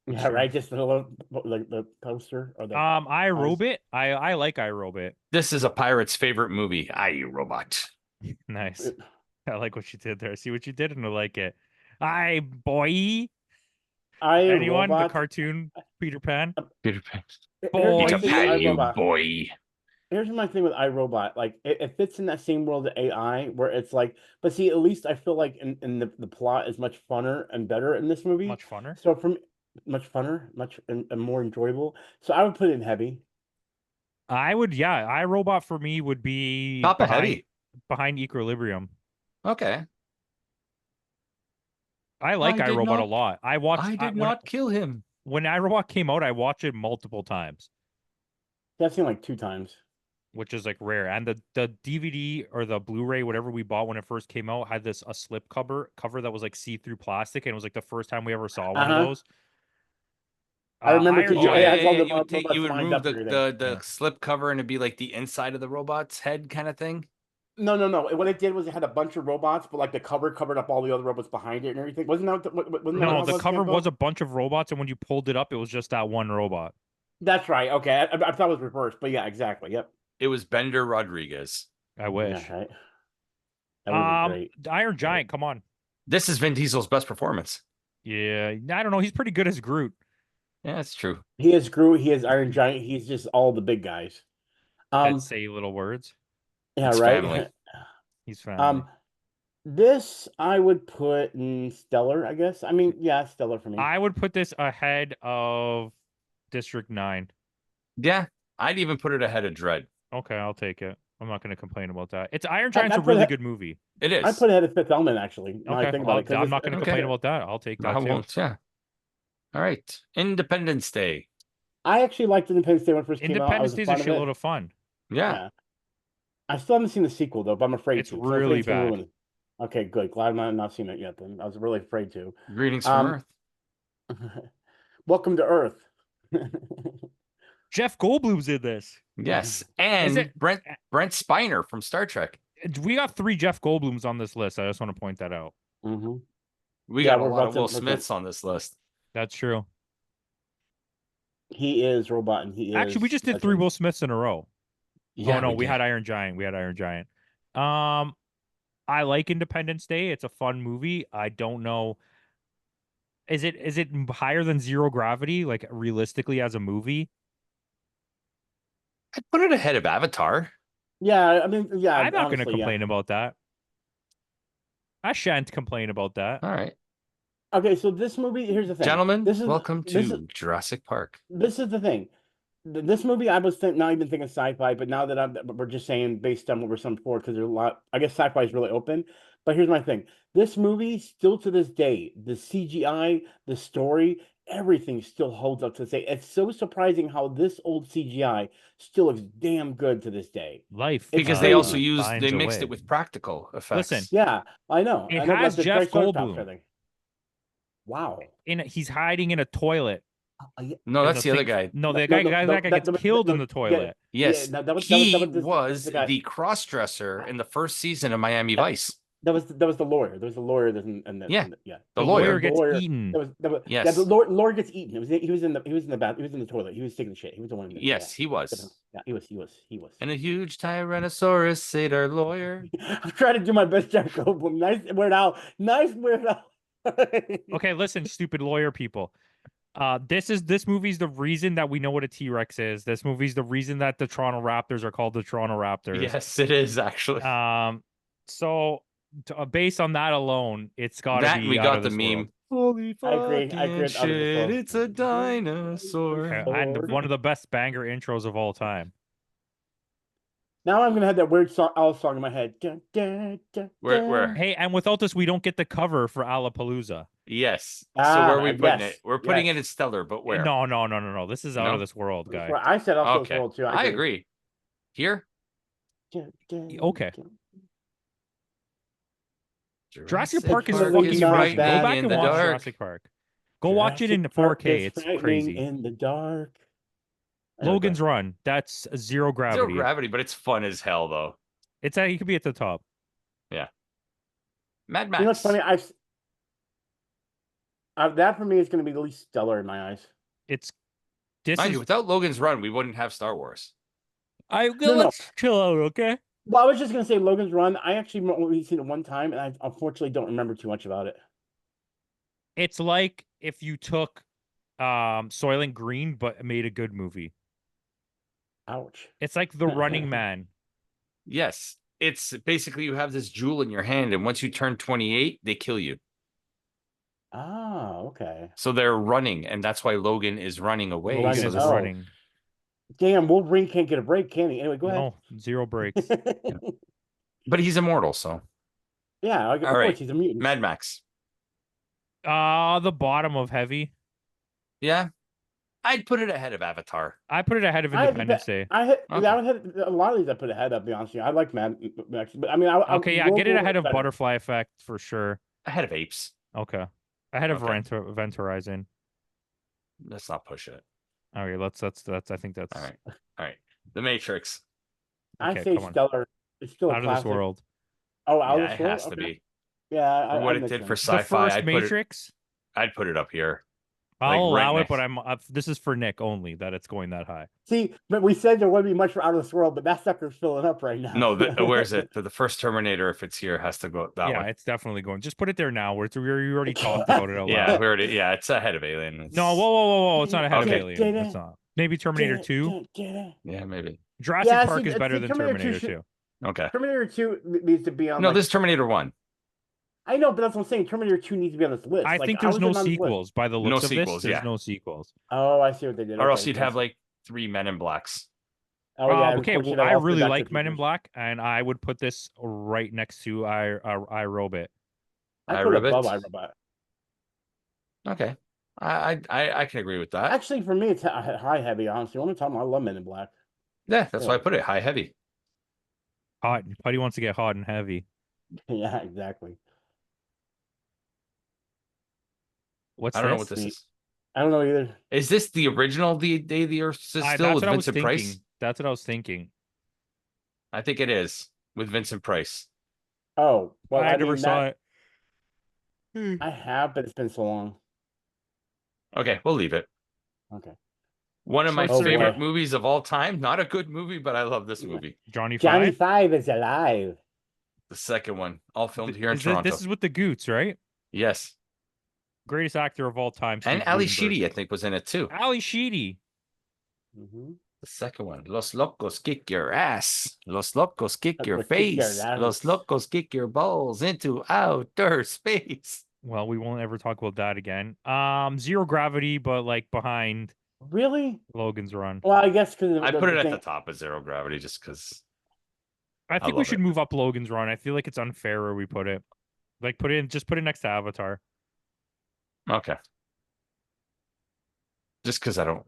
Yeah, right. Just the little like the poster or the iRobot. I like iRobot. This is a pirate's favorite movie. iRobot. Nice. I like what you did there. I see what you did and I like it. Boy. Anyone? iRobot. The cartoon Peter Pan. Peter Pan. Boy. Peter Pan, you iRobot. boy. Here's my thing with iRobot. Like it fits in that same world of AI where it's like, but see, at least I feel like in the plot is much funner and better in this movie. Much funner. So from much funner, much and more enjoyable. So I would put it in heavy. I would, yeah. iRobot for me would be Top of Heavy. Behind Equilibrium. Okay. I like iRobot a lot. I did not kill him. When iRobot came out, I watched it multiple times. I've seen like 2 times. Which is like rare. And the DVD or the Blu-ray, whatever we bought when it first came out, had this a slip cover that was like see-through plastic, and it was like the first time we ever saw one of those. I remember Iron Giant. You would remove the slip cover and it'd be like the inside of the robot's head kind of thing. No. What it did was it had a bunch of robots, but like the cover covered up all the other robots behind it and everything. Wasn't that no? The cover was a bunch of robots, and when you pulled it up, it was just that one robot. That's right. Okay, I thought it was reversed, but yeah, exactly. Yep. It was Bender Rodriguez. I wish. Yeah, right. That would be great. Iron Giant, come on. This is Vin Diesel's best performance. Yeah, I don't know. He's pretty good as Groot. Yeah, that's true. He is Groot. He is Iron Giant. He's just all the big guys. That say little words. Yeah, it's right. Family. He's family. This I would put in Stellar, I guess. I mean, yeah, Stellar for me. I would put this ahead of District 9. Yeah, I'd even put it ahead of Dread. Okay, I'll take it. I'm not going to complain about that. It's Iron Giant's a really good movie. It is. I put it ahead of Fifth Element, actually. Okay, I'm not going to complain about that. I'll take that too. Yeah. All right. Independence Day. I actually liked Independence Day when it first came out. Independence Day is a shitload of fun. Yeah. I still haven't seen the sequel, though, but I'm afraid it's really bad. Okay, good. Glad I've not seen it yet, then. I was really afraid to. Greetings from Earth. Welcome to Earth. Jeff Goldblum's in this. Yes, and Brent Spiner from Star Trek. We got 3 Jeff Goldblums on this list. I just want to point that out. Mm-hmm. We got a lot of Will Smiths on this list. That's true. He is Robot, and he is... Actually, we just did 3 Will Smiths in a row. Yeah, oh, no, we had Iron Giant. I like Independence Day. It's a fun movie. I don't know. Is it higher than Zero Gravity, like realistically as a movie? I'd put it ahead of Avatar. Yeah, I mean, yeah. I'm not going to complain about that. I shan't complain about that. All right. Okay, so this movie, here's the thing. Gentlemen, welcome to Jurassic Park. This is the thing. This movie, I was not even thinking sci-fi, but now that we're just saying based on what we're saying before, because there's a lot, I guess sci-fi is really open. But here's my thing. This movie, still to this day, the CGI, the story, everything still holds up to this day. It's so surprising how this old CGI still looks damn good to this day. Life. Because It's they also crazy. used, they finds a mixed way. it with practical effects. Listen, Yeah, I know. It I know, has the Jeff Triceratops Goldblum. thing. Wow. He's hiding in a toilet. No, And that's the other thing- guy. No, the No, guy, no, that no, guy gets killed in the toilet. Yes, that was he this was the guy. the cross-dresser in the first season of Miami Vice. That was the lawyer. There was the lawyer. Yeah, yeah. the lawyer lawyer. gets eaten. Yes. Yeah, the lawyer gets eaten. He was in the toilet. He was taking a shit. He was the one. Yes, he was. Yeah, he was. And a huge Tyrannosaurus ate our lawyer. I'm trying to do my best, Jeff Goldblum. Nice Weird Al. Nice Weird Al. Okay, listen, stupid lawyer people. This movie's the reason that we know what a T-Rex is. This movie's the reason that the Toronto Raptors are called the Toronto Raptors. Yes, it is actually. So based on that alone, it's got to That be we out got of the this meme. world. Holy I agree. fucking shit! It's a dinosaur. And one of the best banger intros of all time. Now I'm gonna have that weird Al song in my head. Where? Hey, and without this, we don't get the cover for Alapalooza. Yes. So where are we putting yes, it? We're putting yes. it in Stellar, but where? No. This is out No? of this world, guy. Well, I said also Okay. world too. I agree. Here? Okay. Jurassic Park is Park fucking is amazing. not Go bad. back in and the watch dark. Jurassic Park. Go watch it in 4K. It's frightening crazy. in the dark. Logan's Run. That's zero gravity. Zero gravity, but it's fun as hell though. He could be at the top. Mad Max. You know what's funny? That for me is going to be the least stellar in my eyes. Mind you, without Logan's Run, we wouldn't have Star Wars. Let's chill out, okay? Well, I was just going to say Logan's Run. I actually only seen it one time, and I unfortunately don't remember too much about it. It's like if you took Soylent Green but made a good movie. Ouch. It's like The Running Man. Yes. It's basically you have this jewel in your hand, and once you turn 28, they kill you. Oh, okay. So they're running, and that's why Logan is running away. Logan So is this- running. Damn, Wolverine can't get a break, can he? Anyway, go ahead. No, zero breaks. But he's immortal, so. Yeah, of All course, right. he's a mutant. Mad Max. The bottom of Heavy. Yeah. I'd put it ahead of Avatar. I put it ahead of Independence Day. Okay. I would have a lot of these I put ahead, I'll be honest with you. I like Mad Max, but I mean, Okay, yeah, get it ahead of Butterfly Effect for sure. Ahead of Apes. Okay. Ahead of Okay. Event Horizon. Let's not push it. Okay, that's I think that's All right. The Matrix. I Okay, say come on. stellar. It's still a out of this classic. world. Oh, out Yeah, of it this world? has to Okay. be. Yeah, For what I it did for sense. The sci-fi, first Matrix. I'd put it up here. I'll like, right allow it, next- but I'm this is for Nick only that it's going that high. See, but we said there wouldn't be much for out of this world, but that sucker's filling up right now. No, where's it? The first Terminator, if it's here, has to go that Yeah, one. it's definitely going. Just put it there now. We already talked about it out Yeah, loud. we already. Yeah, it's ahead of Alien. It's- No, whoa! It's not ahead Okay. of Alien. It's not. Maybe Terminator 2. Yeah, maybe. Jurassic Yeah, Park see, is better than Terminator 2 Terminator should- 2. Okay. Terminator 2 needs to be on. No, like, this is Terminator 1. I know, but that's what I'm saying. Terminator 2 needs to be on this list. I Like, think how there's is no it on this list? sequels by the No looks of sequels, this. There's yeah. no sequels. Oh, I see what they did. Or else Okay, you'd have yes. like 3 Men in Blacks. Oh, yeah, and of Okay, course you'd well, have I also really Back to like the Men in Future. Black, and I would put this right next to iRobot. I put it iRobot? above iRobot. Okay. I can agree with that. Actually, for me, it's high heavy. Honestly, one time I love Men in Black. Yeah, that's why I Yeah. put it high heavy. Hot. Putty wants to get hot and heavy. Yeah, exactly. What's I don't know this? what this is. I don't know either. Is this the original The Day the Earth Stood That's Still with what I was Vincent thinking. Price? That's what I was thinking. I think it is with Vincent Price. Oh, well, I I never mean, saw that- it. I have, but it's been so long. Okay, we'll leave it. Okay. One of my Oh, boy. favorite movies of all time. Not a good movie, but I love this movie. Johnny Johnny Five. 5 is alive. The second one, all filmed here in Is Toronto. this is with the Goots, right? Yes. Greatest actor of all time. And Steve Ali Gutenberg. Sheedy, I think, was in it too. Ali Sheedy. Mm-hmm. The second one, Los Locos kick your ass. Los Locos kick your Locos kick your face. ass. Los Locos kick your balls into outer space. Well, we won't ever talk about that again. Zero Gravity, but like behind Really? Logan's Run. Well, I guess because I put it at the top of Zero Gravity just because. I think we love should it. move up Logan's Run. I feel like it's unfair where we put it. Like put it next to Avatar. Okay. just because I don't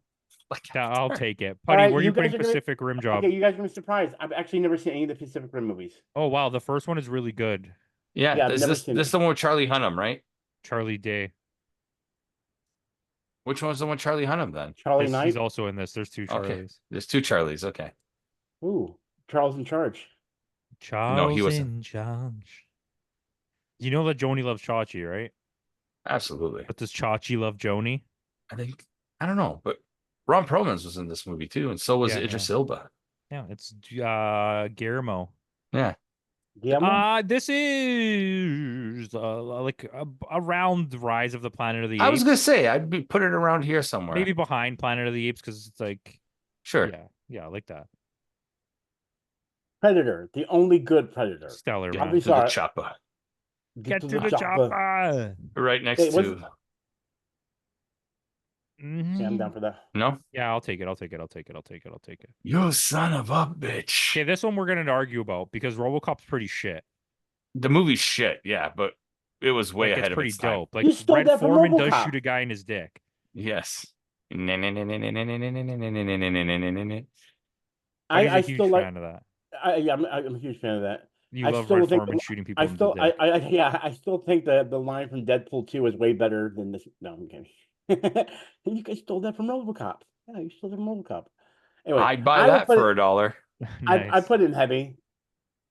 like. Yeah, I'll take it. All Putty, right, where are you you guys putting are gonna- Pacific Rim Job? Okay, you guys are gonna be surprised. I've actually never seen any of the Pacific Rim movies. Oh wow, the first one is really good. Yeah, Yeah, I've is never this seen this it. the one with Charlie Hunnam, right? Charlie Day. Which one's the one with Charlie Hunnam then? Charlie He's Knight. also in this. There's two Okay, Charlies. there's two Charlies. Okay, Ooh, Charles in Charge. Charles wasn't. in charge. You know that Joni loves Chachi, right? absolutely. But does Chachi love Joni? I think I don't know, but Ron Perlman's was in this movie too, and so was Yeah, Idris Elba. Yeah, it's Guillermo. Yeah, This is around the Rise of the Planet of the Apes. I was gonna say put it around here somewhere. Maybe behind Planet of the Apes because it's like Sure. yeah, I like that. Predator, the only good Predator. Stellar, Get man. Obviously, to the sorry. chopper. Get to the chopper. Right next Hey, to. Yeah, I'm down for that. No, Yeah, I'll take it. I'll take it. you son of a bitch. Okay, this one we're gonna argue about because RoboCop's pretty shit. The movie's shit, yeah, but it was way Like, ahead it's of pretty its time. dope. Like You stole Red that from Foreman does RoboCop. shoot a guy in his dick. Yes. I He's a huge still like. fan of that. I'm a huge fan of that. You I love still Red think Foreman the- shooting people I in still, the dick. yeah, I still think that the line from Deadpool 2 is way better than this. No, I'm kidding. You guys stole that from RoboCop. Yeah, you stole that from RoboCop. Anyway, I'd buy I would that put for it- $1. I Nice. put it in heavy,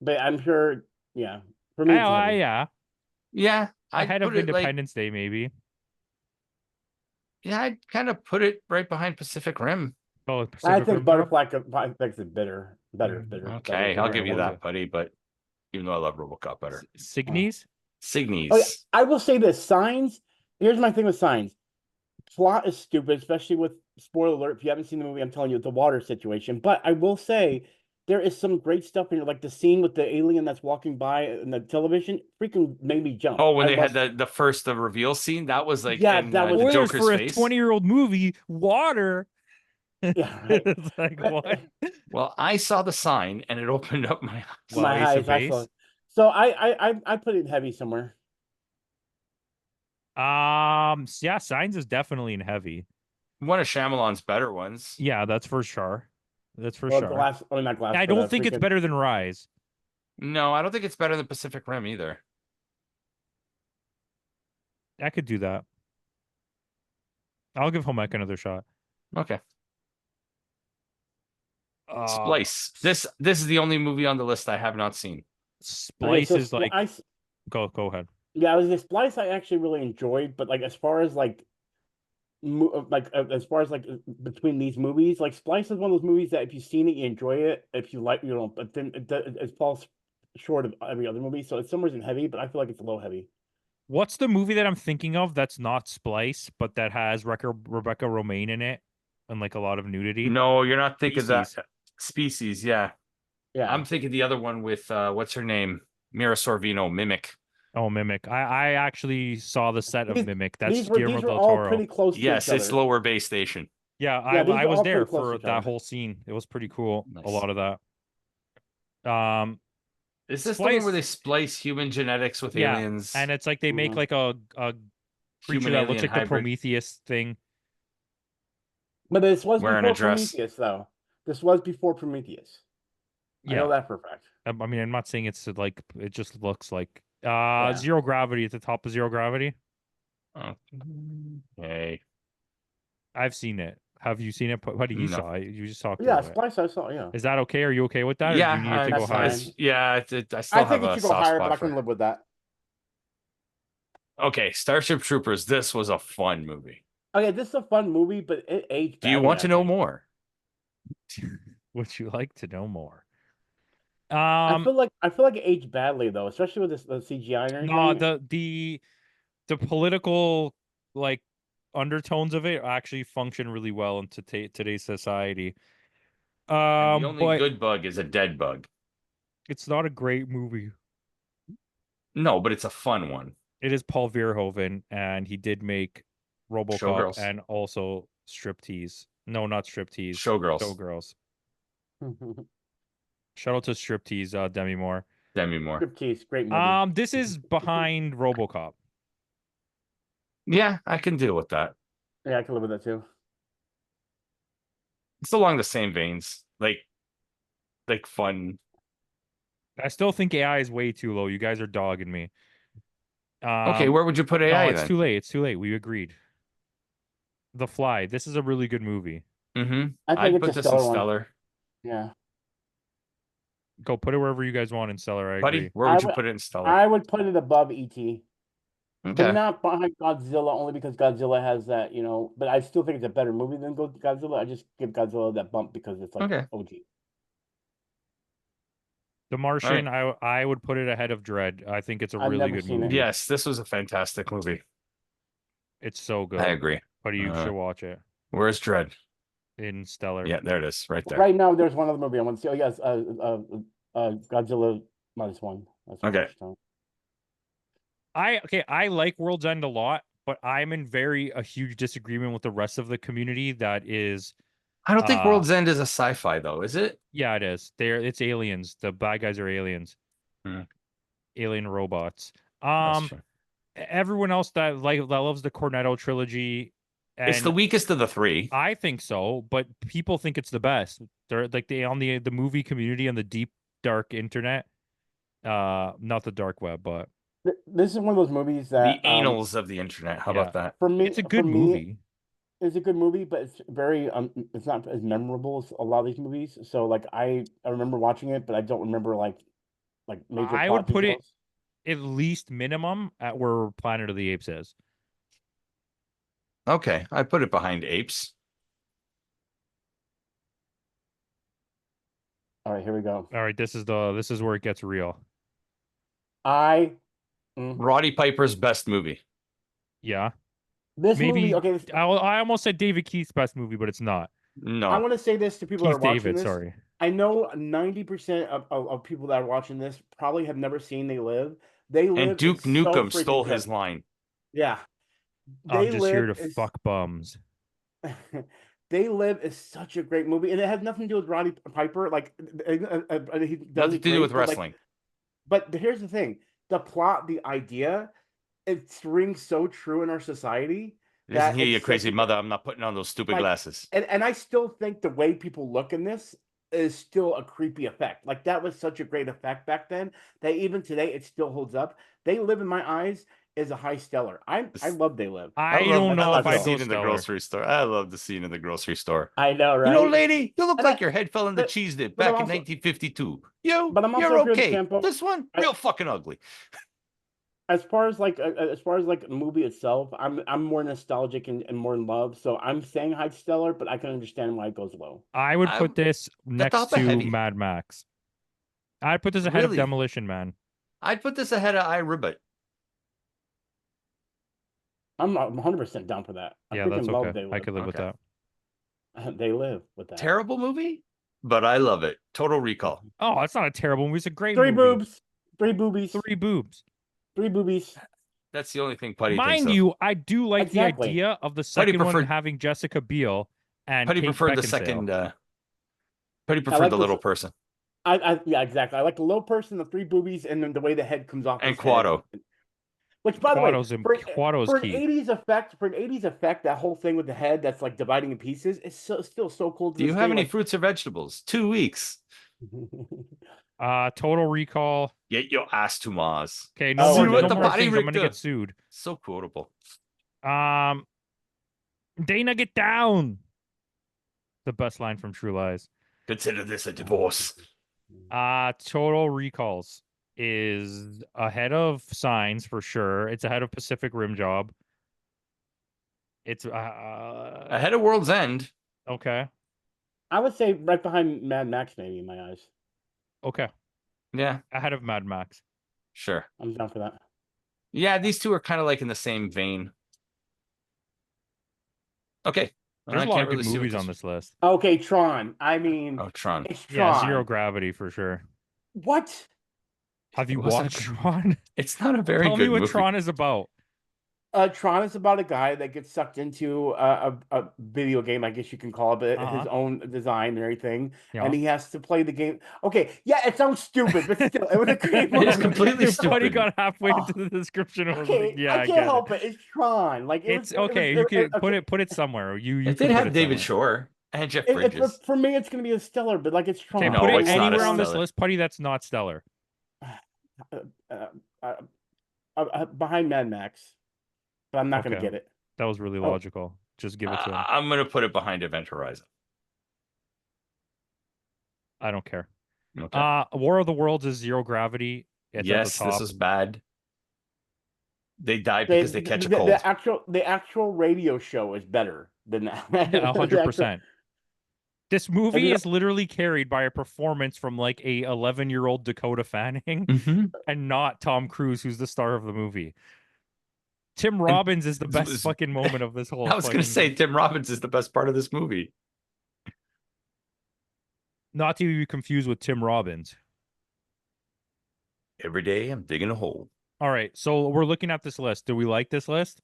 but I'm sure, yeah. For me, it's heavy. Yeah. Yeah, I'd Ahead of put it like, Independence Day, maybe. yeah, I'd kind of put it right behind Pacific Rim. Oh, I Pacific think Rim Butterfly makes it better. Okay, I'll give you better. that, buddy, but even though I love RoboCop better. Signes? Signes. Okay, I will say this: Signs. Here's my thing with Signs. Plot is stupid, especially with spoiler alert. If you haven't seen the movie, I'm telling you, the water situation. But I will say there is some great stuff in it, like the scene with the alien that's walking by in the television. Freaking made me jump. Oh, when I they love- had the first reveal scene, that was like Yeah, in that was- the Spoilers Joker's for a face. 20-year-old movie, water. Yeah, right. It's like, what? Well, I saw the sign and it opened up my eyes. Well, My Ace eyes. of I Base? saw it. So I put it heavy somewhere. Yeah, Signs is definitely in heavy. One of Shyamalan's better ones. Yeah, that's for sure. That's for Well, sure. Glass, or not glass. I but, don't think it's freaking- better than Rise. No, I don't think it's better than Pacific Rim either. I could do that. I'll give Home Ec another shot. Okay. Uh, Splice. This is the only movie on the list I have not seen. Okay, Splice so is like Splice- go ahead. Yeah, I was the Splice I actually really enjoyed, but like as far as like as far as like between these movies, like Splice is one of those movies that if you've seen it, you enjoy it. If you like, but then it falls short of every other movie. So it's somewhere in heavy, but I feel like it's a low heavy. What's the movie that I'm thinking of that's not Splice, but that has Rebecca Romaine in it and like a lot of nudity? No, you're not thinking Species. that. Species, yeah. Yeah, I'm thinking the other one with what's her name? Mira Sorvino, Mimic. Oh, Mimic. I actually saw the set of These- Mimic. That's these were Guillermo del all Toro. pretty close. Yes, to each it's other. Lower Bay Station. Yeah, Yeah, these I are was all there pretty close to for each that other. whole scene. It was pretty cool. Nice. A lot of that. Is this the one Splice- where they splice human genetics with Yeah, aliens? and it's like they make Mhm. like a creature Human that looks alien like the hybrid. Prometheus thing. But this was Wearing before a dress. Prometheus, though. This was before Prometheus. I know Yeah, that for a fact. I mean, I'm not saying it's like it just looks like Yeah. Zero Gravity at the top of Zero Gravity. Okay. I've seen it. Have you seen it? What do you No. saw it? You just talked Yeah, about it. Splice I saw. Yeah, Is that okay? Are you okay with that? Yeah, or do you need it to that's go higher? fine. yeah. I still I have think it a should go soft higher, spot but I for. can live with that. Okay, Starship Troopers. This was a fun movie. Okay, this is a fun movie, but it aged. Do you badly, want I to know think. more? Would you like to know more? I feel like it aged badly though, especially with the CGI and everything. No, the political like undertones of it actually function really well into today's society. And the only But good bug is a dead bug. it's not a great movie. No, but it's a fun one. It is Paul Verhoeven, and he did make RoboCop Showgirls. and also Striptease. No, not Striptease. Showgirls. Showgirls. Shout out to Striptease, Demi Moore. Demi Moore. Striptease, great movie. This is behind RoboCop. Yeah, I can deal with that. Yeah, I can live with that too. It's along the same veins, like fun. I still think AI is way too low. You guys are dogging me. Okay, where would you put No, AI it's then? too late. It's too late. We agreed. The Fly. This is a really good movie. Mm-hmm. I think I'd it's put a this in stellar one. Stellar. Yeah. Go put it wherever you guys want in Stellar. I Buddy, agree. where would you put it in Stellar? I would put it above ET, but Okay. not behind Godzilla, only because Godzilla has that, you know. But I still think it's a better movie than Godzilla. I just give Godzilla that bump because it's like Okay. OG. The Martian, I would put it ahead of Dread. I think it's a I've really never good seen it. movie. Yes, this was a fantastic movie. It's so good. I agree. But you should watch it Where's Dread? in Stellar. Yeah, there it is, right there. Right now, there's one other movie I want to see. Oh yes, Godzilla -1. That's what Okay. I was telling. I like World's End a lot, but I'm in a huge disagreement with the rest of the community that is I don't think World's End is a sci-fi though, is it? yeah, it is. It's aliens. The bad guys are aliens. Hmm. Alien robots. That's true. Everyone else that loves the Cornetto trilogy. It's the weakest of the three. I think so, but people think it's the best. They're like on the movie community on the deep dark internet. Not the dark web, but This is one of those movies that The annals of the internet. How about that? for me, it's a good movie. It's a good movie, but it's very it's not as memorable as a lot of these movies. So like I remember watching it, but I don't remember like major I plot would put details. it at least minimum at where Planet of the Apes is. Okay, I put it behind Apes. All right, here we go. All right, this is where it gets real. Roddy Piper's best movie. Yeah. This Maybe movie, okay. I almost said David Keith's best movie, but it's not. No. I want to say this to people Keith that are watching David, this. sorry. I know 90% of people that are watching this probably have never seen They Live. They Live. And Duke is so Nukem freaking stole good. his line. Yeah. I'm just here to fuck bums. They Live is such a great movie, and it has nothing to do with Roddy Piper. Like he does Nothing it to do great, with but, wrestling. But here's the thing: the plot, the idea, it rings so true in our society. Listen here, you it's crazy such a- mother. I'm not putting on those stupid like, glasses. And I still think the way people look in this is still a creepy effect. Like that was such a great effect back then that even today it still holds up. They Live in my eyes is a high stellar. I love They Live. I don't know if I I love the go scene in the Stellar. grocery store. I love the scene in the grocery store. I know, right? You know, lady, you look And like your head fell in the but- cheese dip but back I'm in also- 1952. but I'm also You're agree with okay. Campo. This one, real fucking ugly. As far as like the movie itself, I'm more nostalgic and more in love. So I'm saying high stellar, but I can understand why it goes low. I would put this next top of to heavy. Mad Max. I'd put this ahead of Really? Demolition Man. I'd put this ahead of iRobot. I'm 100% down for that. Yeah, freaking that's love okay. They Live. I could live with Okay. that. They Live with that. Terrible movie, but I love it. Total Recall. Oh, it's not a terrible movie. It's a great Three movie. boobs, three boobies, Three boobs. three boobies. That's the only thing Putty thinks Mind of. you, I do like Exactly. the idea of the second one preferred- having Jessica Biel and Putty Kate preferred the Beckinsale. second. Putty preferred like the this- little person. Yeah, exactly. I like the little person, the three boobies, and then the way the head comes off. And his head. Quado. Which, by the way, Quado's for an key. 80s effect, that whole thing with the head that's like dividing in pieces is still so cool. Do you have any fruits or vegetables? 2 weeks. Total Recall. Get your ass to Mars. Okay, Oh, no see more, what no the more body things. I'm gonna rigged get up. sued. So quotable. Dana, get down. The best line from True Lies. Consider this a divorce. Total Recalls is ahead of Signs for sure. It's ahead of Pacific Rim Job. It's Ahead of World's End. okay. I would say right behind Mad Max, maybe in my eyes. Okay. Yeah, Ahead of Mad Max. sure. I'm down for that. Yeah, these two are kind of like in the same vein. Okay. There's I a lot can't of good really see what movies on this list. Okay, Tron. I mean, Oh, Tron. it's Tron. Yeah, Zero Gravity for sure. What? Have you It wasn't watched a good Tron? It's not a very Tell good me what movie. Tron is about. Tron is about a guy that gets sucked into a video game, I guess you can call it, but his own design and everything, Yeah. and he has to play the game. Okay, yeah, it sounds stupid, but still, it was a great movie. It is completely Your buddy stupid. got halfway Oh. into the description and was Okay, like, "Yeah, I I can't get help it. It's Tron. Like It's okay. You can put it somewhere. You It can did put have David somewhere. Shore And Jeff It's Bridges. for me, it's going to be a Stellar, but like it's Tron. Okay, No, put it it's not a anywhere on this Stellar. list, Putty. That's not stellar. Behind Mad Max, but I'm not going to Okay. get it. That was really Oh. logical. Just give it to him. I'm gonna put it behind Event Horizon. I don't care. Okay. War of the Worlds is zero gravity. It's at the Yes, top. this is bad. They die because they catch a cold. The actual radio show is better than that. Yeah, 100%. This movie you- is literally carried by a performance from like a 11-year-old Dakota Fanning Mhm. and not Tom Cruise, who's the star of the movie. Tim Robbins is the best fucking moment of this whole. I was gonna say Tim Robbins is the best part of this movie. Not to be confused with Tim Robbins. Every day I'm digging a hole. All right, so we're looking at this list. Do we like this list?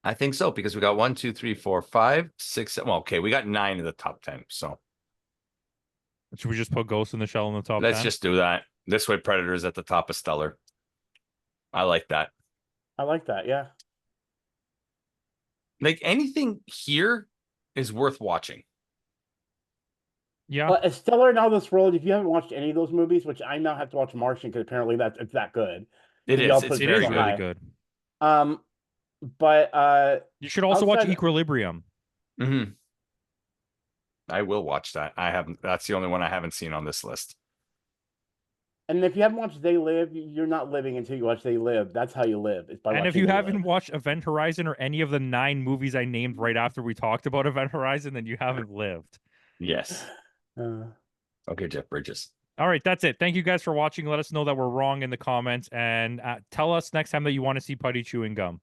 I think so, because we got 1, 2, 3, 4, 5, 6, 7. Well, okay, we got 9 in the top 10. So Should we just put Ghost in the Shell in the top let's 10? just do that. This way, Predator's at the top of Stellar. I like that. I like that. Yeah. Like anything here is worth watching. Yeah. Stellar and Out of This World. If you haven't watched any of those movies, which I now have to watch Martian because apparently it's that good. It Y'all is. put It's It very is good. really good. But You should also watch outside of- Equilibrium. Mm-hmm. I will watch that. I haven't. That's the only one I haven't seen on this list. and if you haven't watched They Live, you're not living until you watch They Live. That's how you live. It's by And if watching you They haven't Live. watched Event Horizon or any of the 9 movies I named right after we talked about Event Horizon, then you haven't lived. Yes. Uh, Okay, Jeff Bridges. All right, that's it. Thank you guys for watching. Let us know that we're wrong in the comments, and tell us next time that you want to see Putty chewing gum.